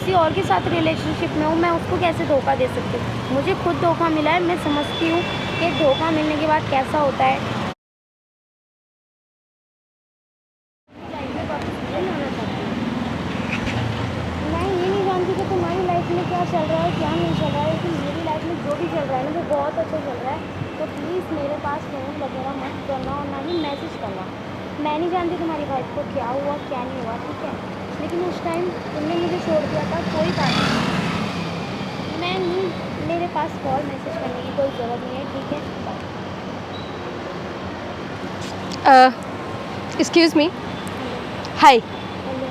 किसी और के साथ रिलेशनशिप में हूँ, मैं उसको कैसे धोखा दे सकती हूँ? मुझे खुद धोखा मिला है, मैं समझती हूँ कि धोखा मिलने के बाद कैसा होता है। लाइफ में वापस नहीं आना चाहती हूँ। मैं ये नहीं जानती कि तुम्हारी लाइफ में क्या चल रहा है, क्या नहीं चल रहा है, लेकिन मेरी लाइफ में जो भी चल रहा है ना, वो बहुत अच्छा चल रहा है। तो प्लीज़ मेरे पास फ़ोन वगैरह मत करना और ना ही मैसेज करना। मैं नहीं जानती तुम्हारी वाइफ को क्या हुआ, क्या नहीं हुआ, ठीक है? लेकिन उस टाइम तुमने मुझे छोड़ दिया था, कोई बात नहीं। मैं नहीं, मेरे पास कॉल मैसेज करने की कोई ज़रूरत नहीं है, ठीक है? एक्सक्यूज़ मी, हाय। हेलो।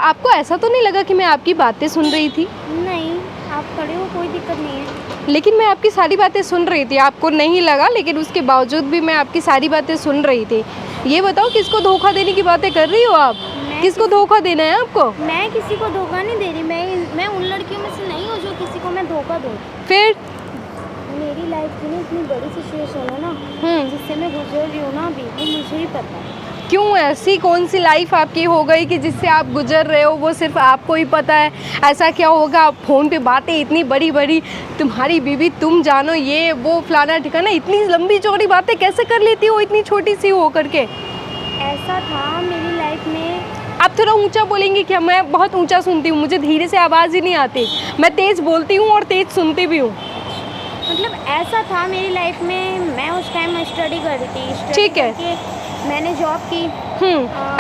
आपको ऐसा तो नहीं लगा कि मैं आपकी बातें सुन रही थी? नहीं, आप खड़े हो, कोई दिक्कत नहीं है। लेकिन मैं आपकी सारी बातें सुन रही थी, आपको नहीं लगा, लेकिन उसके बावजूद भी मैं आपकी सारी बातें सुन रही थी। ये बताओ किसको धोखा देने की बातें कर रही हो आप? किसको धोखा देना है आपको? मैं किसी को धोखा नहीं दे रही। मैं उन लड़कियों में से नहीं हूँ जो किसी को मैं धोखा दूँ। फिर? मेरी लाइफ की ना इतनी बड़ी सिचुएशन है ना, जिससे मैं गुजर रही हूँ ना अभी, वो मुझे ही पता है। क्यों, ऐसी कौन सी लाइफ आपकी हो गई कि जिससे आप गुजर रहे हो, वो सिर्फ आपको ही पता है? ऐसा क्या होगा, आप फ़ोन पे बातें इतनी बड़ी बड़ी, तुम्हारी बीवी तुम जानो, ये वो फलाना ठिकाना, इतनी लंबी चौड़ी बातें कैसे कर लेती हो इतनी छोटी सी हो करके? ऐसा था मेरी लाइफ में। आप थोड़ा ऊंचा बोलेंगे क्या? मैं बहुत ऊंचा सुनती हूँ, मुझे धीरे से आवाज़ ही नहीं आती। मैं तेज़ बोलती हूँ और तेज़ सुनती भी हूँ। मतलब ऐसा था मेरी लाइफ में, मैं उस टाइम स्टडी कर रही थी। ठीक है। मैंने जॉब की।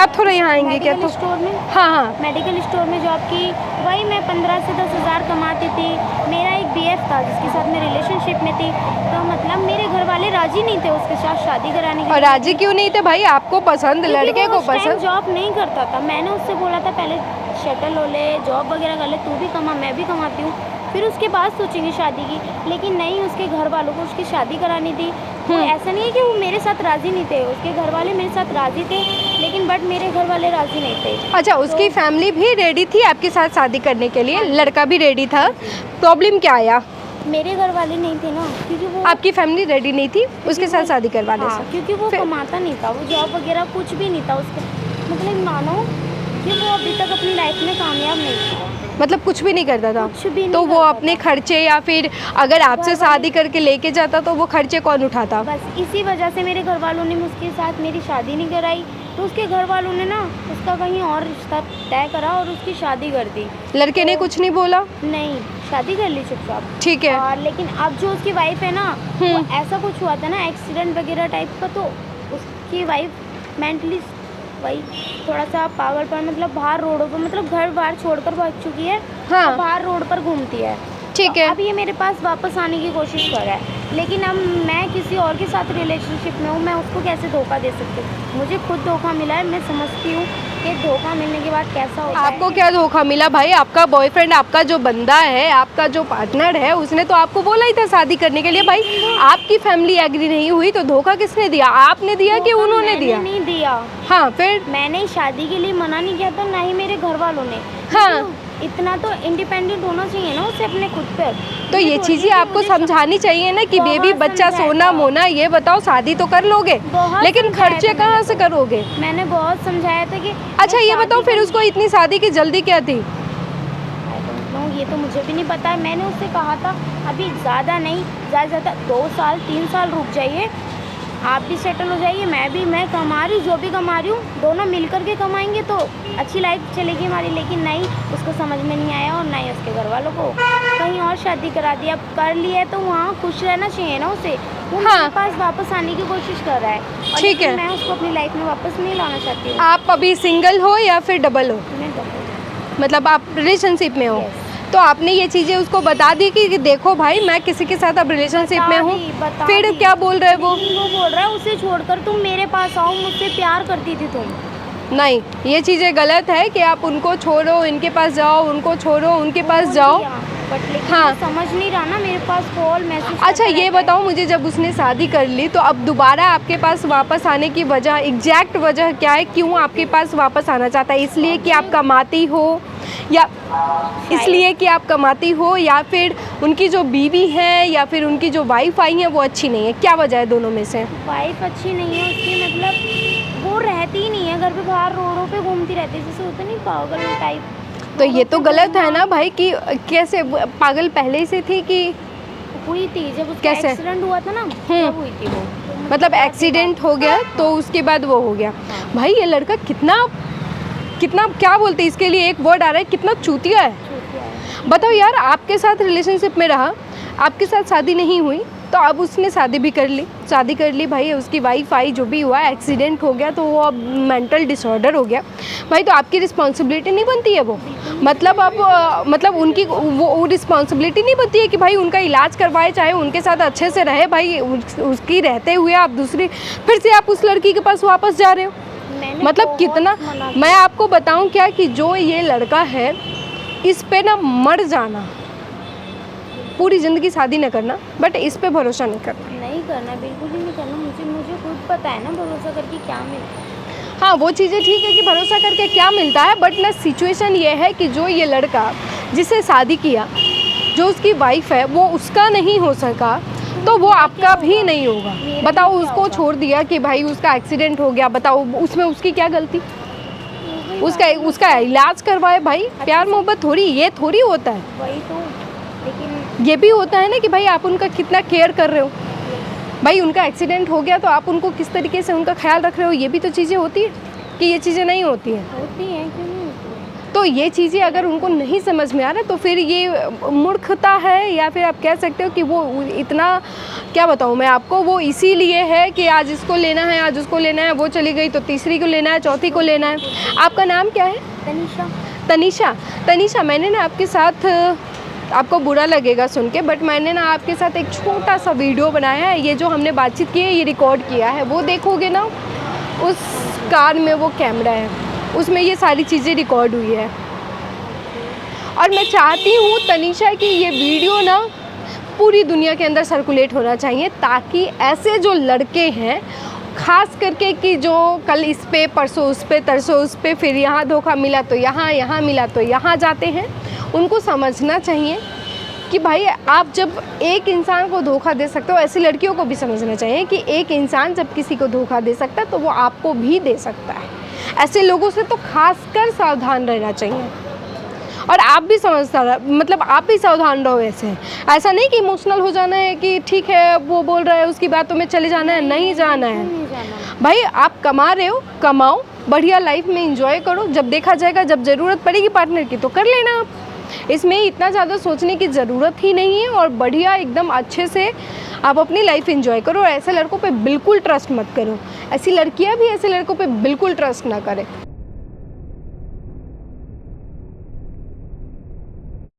आप थोड़ा यहाँ आएंगे क्या? मेडिकल स्टोर में। हाँ हाँ। मेडिकल स्टोर में जॉब की। वही मैं 15 से 10 हज़ार कमाती थी। मेरा एक बीएफ था जिसके साथ मैं रिलेशनशिप में थी। तो मतलब मेरे घर वाले राजी नहीं थे उसके साथ शादी कराने के लिए। और राजी क्यों नहीं थे भाई? आपको पसंद, लड़के को पसंद। जॉब नहीं करता था। मैंने उससे बोला था पहले सेटल हो ले, जॉब वगैरह कर ले, तू भी कमा, मैं भी कमाती हूँ, फिर उसके बाद सोचेंगे शादी की। लेकिन नहीं, उसके घर वालों को उसकी शादी करानी थी। वो ऐसा नहीं है कि वो मेरे साथ राज़ी नहीं थे, उसके घर वाले मेरे साथ राज़ी थे, लेकिन बट मेरे घर वाले राज़ी नहीं थे। अच्छा, उसकी फैमिली भी रेडी थी आपके साथ शादी करने के लिए? लड़का भी रेडी था? प्रॉब्लम क्या आया? मेरे घर वाले नहीं थे ना, क्योंकि वो आपकी फैमिली रेडी नहीं थी उसके साथ शादी करवाने से? क्योंकि वो कमाता नहीं था, वो जॉब वगैरह कुछ भी नहीं था उसके। मतलब मानो कि वो अभी तक अपनी लाइफ में कामयाब नहीं था। मतलब कुछ भी नहीं करता था? कुछ भी नहीं तो वो करता अपने था। खर्चे, या फिर अगर आपसे शादी करके लेके जाता तो वो खर्चे कौन उठाता? बस इसी वजह से मेरे घर वालों ने उसके साथ मेरी शादी नहीं कराई। तो उसके घर वालों ने ना उसका कहीं और रिश्ता तय करा और उसकी शादी कर दी। लड़के ने कुछ नहीं बोला? नहीं, शादी कर ली चुपचाप। ठीक है। और लेकिन अब जो उसकी वाइफ है ना, वो ऐसा कुछ हुआ था ना, एक्सीडेंट वगैरह टाइप का, तो उसकी वाइफ मेंटली वही थोड़ा सा पागल पर, मतलब बाहर रोडों पर, मतलब घर बाहर छोड़कर भाग चुकी है। हाँ। तो बाहर रोड पर घूमती है। ठीक है। अब ये मेरे पास वापस आने की कोशिश कर रहा है, लेकिन अब मैं किसी और के साथ रिलेशनशिप में हूँ, मैं उसको कैसे धोखा दे सकती हूँ? मुझे खुद धोखा मिला है, मैं समझती हूँ कि धोखा मिलने के बाद कैसा होता है। आपको क्या धोखा मिला भाई? आपका बॉयफ्रेंड, आपका जो बंदा है, आपका जो पार्टनर है, उसने तो आपको बोला ही था शादी करने के लिए। भाई आपकी फैमिली एग्री नहीं हुई तो धोखा किसने दिया? आपने दिया कि उन्होंने दिया? नहीं दिया। हाँ, फिर? मैंने शादी के लिए मना नहीं किया था, ना ही मेरे घर वालों ने। हाँ। इतना तो इंडिपेंडेंट होना चाहिए ना उसे अपने खुद पे। तो ये चीज़ें आपको समझानी चाहिए ना कि बेबी, बच्चा, सोना मोना, ये बताओ, शादी तो कर लोगे, लेकिन खर्चे कहाँ से करोगे? मैंने बहुत समझाया था कि अच्छा ये बताओ, फिर उसको इतनी शादी की जल्दी क्या थी? ये तो मुझे भी नहीं पता है। मैंने उससे कहा था अभी ज़्यादा नहीं, ज़्यादा 2 साल 3 साल रुक जाइए, आप भी सेटल हो जाइए, मैं कमा रही हूँ, जो भी कमा रही हूँ, दोनों मिल कर के कमाएंगे तो अच्छी लाइफ चलेगी हमारी। लेकिन नहीं, उसको समझ में नहीं आया, और ना ही उसके घर वालों को। कहीं और शादी करा दी। अब कर लिया है तो वहाँ खुश रहना चाहिए ना उसे। वो मेरे पास वापस आने की कोशिश कर रहा है। ठीक है। मैं उसको अपनी लाइफ में वापस नहीं लाना चाहती हूँ। आप अभी सिंगल हो या फिर डबल हो? मतलब आप रिलेशनशिप में हो? तो आपने ये चीज़ें उसको बता दी कि देखो भाई, मैं किसी के साथ अब रिलेशनशिप में हूँ? फिर क्या बोल रहे वो? वो बोल रहा है उसे छोड़कर तुम मेरे पास आओ, मुझसे प्यार करती थी तुम। नहीं, ये चीज़ें गलत है कि आप उनको छोड़ो, इनके पास जाओ, उनको छोड़ो, उनके पास जाओ। बट लेकिन हाँ। वो समझ नहीं रहा ना, मेरे पास कॉल मैसेज। अच्छा ये बताओ मुझे, जब उसने शादी कर ली तो अब दोबारा आपके पास वापस आने की वजह, एग्जैक्ट वजह क्या है? क्यों आपके पास वापस आना चाहता है? इसलिए कि आप कमाती हो, या इसलिए कि आप कमाती हो, या फिर उनकी जो बीवी है, या फिर उनकी जो वाइफ आई है वो अच्छी नहीं है? क्या वजह है दोनों में से? वाइफ अच्छी नहीं है उसकी, मतलब वो रहती ही नहीं है घर पे, बाहर रोडों पे घूमती रहती है, जैसे होता नहीं पागल टाइप। तो ये तो गलत है ना भाई कि कैसे पागल पहले से थी कि हुई थी जब उसका कैसे? एक्सीडेंट हुआ था ना, तब हुई थी वो। मतलब एक्सीडेंट हो गया तो उसके बाद वो हो गया। भाई ये लड़का कितना कितना क्या बोलते हैं इसके लिए, एक वर्ड आ रहा है, कितना चूतिया है। छूट गया है। बताओ यार, आपके साथ रिलेशनशिप में रहा, आपके साथ शादी नहीं हुई, तो अब उसने शादी भी कर ली, शादी कर ली भाई, उसकी वाइफ आई, जो भी हुआ, एक्सीडेंट हो गया तो वो अब मेंटल डिसऑर्डर हो गया भाई, तो आपकी रिस्पॉन्सिबिलिटी नहीं बनती है वो? मतलब अब मतलब उनकी वो रिस्पॉन्सिबिलिटी नहीं बनती है कि भाई उनका इलाज करवाए, चाहे उनके साथ अच्छे से रहे भाई, उसकी रहते हुए आप दूसरी फिर से आप उस लड़की के पास वापस जा रहे हो? मैंने मतलब बहुत कितना, मना मैं आपको बताऊं क्या कि जो ये लड़का है, इस पे ना मर जाना, पूरी ज़िंदगी शादी न करना, बट इस पे भरोसा नहीं करना। नहीं करना, बिल्कुल भी नहीं करना। मुझे खुद पता है ना भरोसा करके क्या मिलता हाँ, वो चीज़ें ठीक है कि भरोसा करके क्या मिलता है, बट ना सिचुएशन ये है कि जो ये लड़का जिससे शादी किया, जो उसकी वाइफ है, वो उसका नहीं हो सका, तो वो आपका भी नहीं होगा। बताओ, उसको छोड़ दिया कि भाई उसका एक्सीडेंट हो गया, बताओ उसमें उसकी क्या गलती? है। उसका इलाज करवाए भाई, प्यार मोहब्बत थोड़ी ये थोड़ी होता है। वही तो, लेकिन ये भी होता है ना कि भाई आप उनका कितना केयर कर रहे हो, भाई उनका एक्सीडेंट हो गया तो आप उनको किस तरीके से उनका ख्याल रख रहे हो, ये भी तो चीज़ें होती है कि ये चीज़ें नहीं होती हैं। होती हैं, क्यों नहीं होती है? तो ये चीज़ें अगर उनको नहीं समझ में आ रहा तो फिर ये मूर्खता है, या फिर आप कह सकते हो कि वो इतना, क्या बताऊँ मैं आपको, वो इसीलिए है कि आज इसको लेना है, आज उसको लेना है, वो चली गई तो तीसरी को लेना है, चौथी को लेना है। आपका नाम क्या है? तनीषा। तनीषा। तनीषा, मैंने ना आपके साथ, आपको बुरा लगेगा सुन के, बट मैंने ना आपके साथ एक छोटा सा वीडियो बनाया है, ये जो हमने बातचीत की है ये रिकॉर्ड किया है, वो देखोगे ना, उस कार में वो कैमरा है, उसमें ये सारी चीज़ें रिकॉर्ड हुई है। और मैं चाहती हूँ तनीषा कि ये वीडियो ना पूरी दुनिया के अंदर सर्कुलेट होना चाहिए, ताकि ऐसे जो लड़के हैं, ख़ास करके कि जो कल इस पे, परसों उस पे, तरसों उस पे, फिर यहाँ धोखा मिला तो यहाँ मिला तो यहाँ जाते हैं, उनको समझना चाहिए कि भाई आप जब एक इंसान को धोखा दे सकते हो, ऐसी लड़कियों को भी समझना चाहिए कि एक इंसान जब किसी को धोखा दे सकता है तो वो आपको भी दे सकता है। ऐसे लोगों से तो खासकर सावधान रहना चाहिए, और आप भी समझदार, मतलब आप भी सावधान रहो। ऐसा नहीं कि इमोशनल हो जाना है कि ठीक है वो बोल रहा है उसकी बातों में चले जाना है, नहीं जाना है नहीं जाना। भाई। आप कमा रहे हो, कमाओ, बढ़िया लाइफ में एंजॉय करो, जब देखा जाएगा, जब ज़रूरत पड़ेगी पार्टनर की तो कर लेना आप, इसमें इतना ज़्यादा सोचने की ज़रूरत ही नहीं है। और बढ़िया एकदम अच्छे से आप अपनी लाइफ एंजॉय करो, और ऐसे लड़कों पे बिल्कुल ट्रस्ट मत करो, ऐसी लड़कियां भी ऐसे लड़कों पे बिल्कुल ट्रस्ट ना करें।